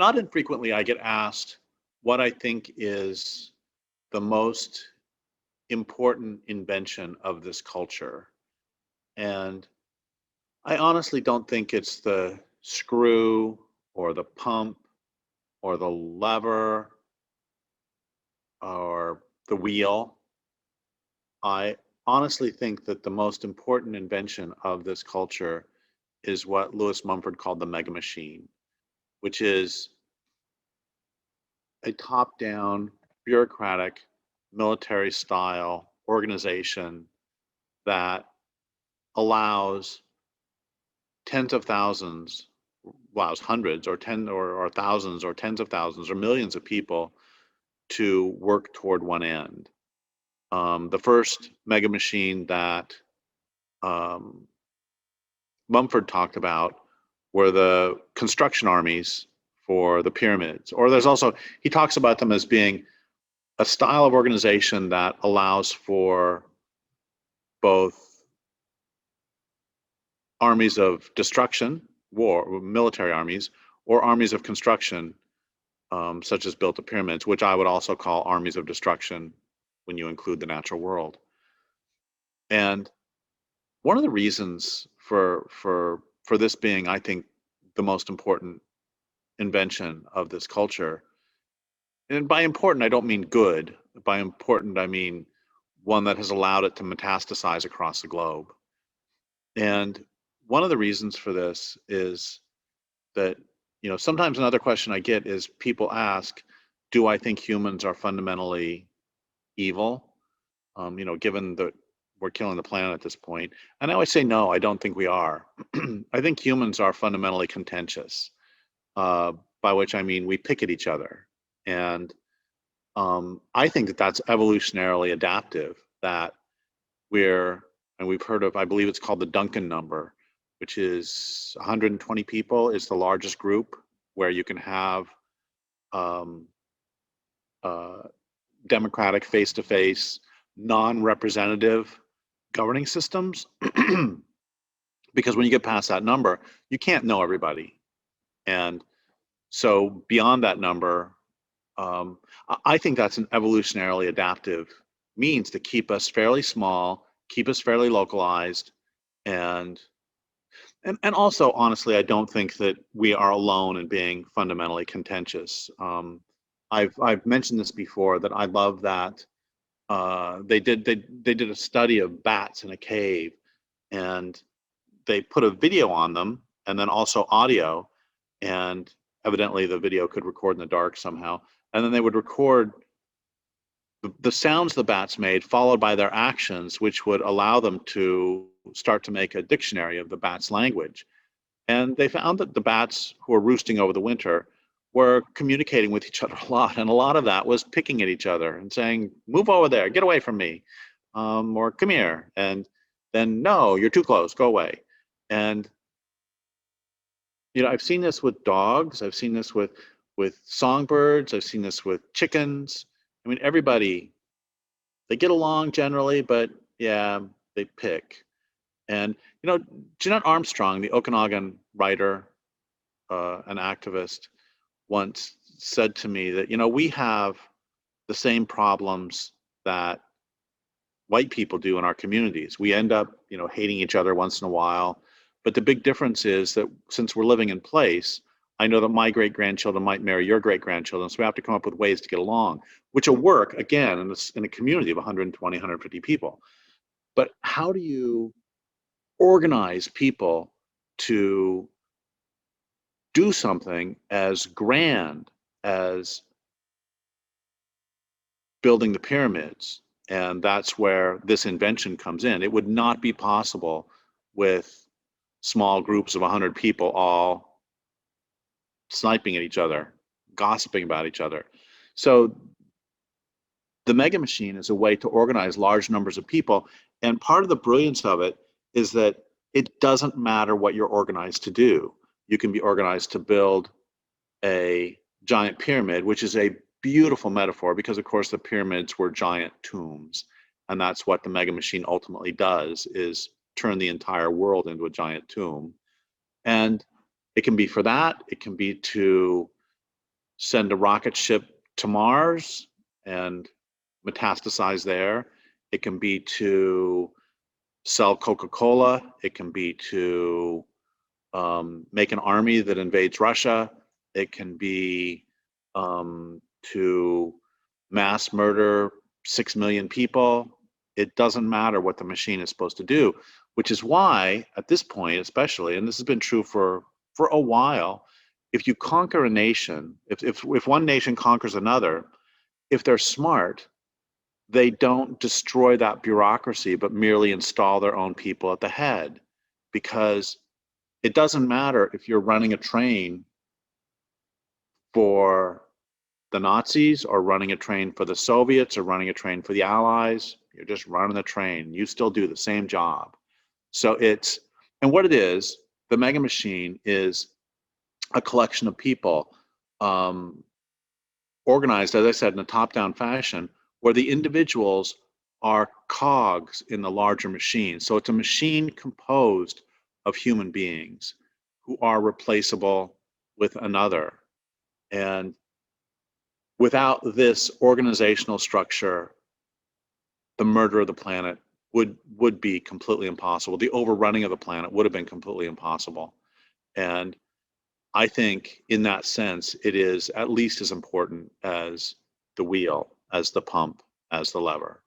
Not infrequently, I get asked what I think is the most important invention of this culture. And I honestly don't think it's the screw or the pump or the lever or the wheel. I honestly think that the most important invention of this culture is what Lewis Mumford called the mega machine, which is a top down, bureaucratic, military style organization that allows tens of thousands, allows hundreds or thousands or tens of thousands or millions of people to work toward one end. The first mega machine that um, Mumford talked about were the construction armies for the pyramids. Or there's also, he talks about them as being a style of organization that allows for both armies of destruction, war, military armies, or armies of construction, such as built the pyramids, which I would also call armies of destruction when you include the natural world. And one of the reasons for this being, I think, the most important invention of this culture, and by important I don't mean good. By important I mean one that has allowed it to metastasize across the globe. And one of the reasons for this is that, sometimes another question I get is people ask, do I think humans are fundamentally evil? Given that we're killing the planet at this point. And I always say, no, I don't think we are. I think humans are fundamentally contentious, uh, by which I mean we pick at each other. And I think that that's evolutionarily adaptive, that and we've heard of, I believe it's called the Duncan number, which is 120 people is the largest group where you can have um, uh, democratic, face-to-face, non-representative governing systems. Because when you get past that number, you can't know everybody. And so beyond that number, I think that's an evolutionarily adaptive means to keep us fairly small, keep us fairly localized, and and also, honestly, I don't think that we are alone in being fundamentally contentious. I've mentioned this before, that I love that they did a study of bats in a cave, and they put a video on them and then also audio, and evidently the video could record in the dark somehow, and then they would record the sounds the bats made followed by their actions, which would allow them to start to make a dictionary of the bats language. And they found that the bats who were roosting over the winter were communicating with each other a lot, and a lot of that was picking at each other and saying, move over there, get away from me, or come here, and then, no, you're too close, go away. And I've seen this with dogs, I've seen this with songbirds, I've seen this with chickens. I mean, everybody, they get along generally, but yeah, they pick. And Jeanette Armstrong, the Okanagan writer, an activist, once said to me that, we have the same problems that white people do in our communities. We end up, hating each other once in a while. But the big difference is that since we're living in place, I know that my great grandchildren might marry your great grandchildren. So we have to come up with ways to get along, which will work again in a community of 120, 150 people. But how do you organize people to do something as grand as building the pyramids? And that's where this invention comes in. It would not be possible with small groups of 100 people all sniping at each other, gossiping about each other. So the mega machine is a way to organize large numbers of people. And part of the brilliance of it is that it doesn't matter what you're organized to do. You can be organized to build a giant pyramid, which is a beautiful metaphor because, of course, the pyramids were giant tombs. And that's what the mega machine ultimately does, is turn the entire world into a giant tomb. And it can be for that. It can be to send a rocket ship to Mars and metastasize there. It can be to sell Coca-Cola. It can be to make an army that invades Russia. It can be to mass murder 6 million people. It doesn't matter what the machine is supposed to do, which is why at this point, especially, and this has been true for a while, if you conquer a nation, if one nation conquers another, if they're smart, they don't destroy that bureaucracy, but merely install their own people at the head. Because it doesn't matter if you're running a train for the Nazis or running a train for the Soviets or running a train for the Allies. You're just running the train. You still do the same job. So it's, and what it is, the Mega Machine is a collection of people organized, as I said, in a top-down fashion, where the individuals are cogs in the larger machine. So it's a machine composed of human beings who are replaceable with another. And without this organizational structure, the murder of the planet would be completely impossible. The overrunning of the planet would have been completely impossible. And I think in that sense, it is at least as important as the wheel, as the pump, as the lever.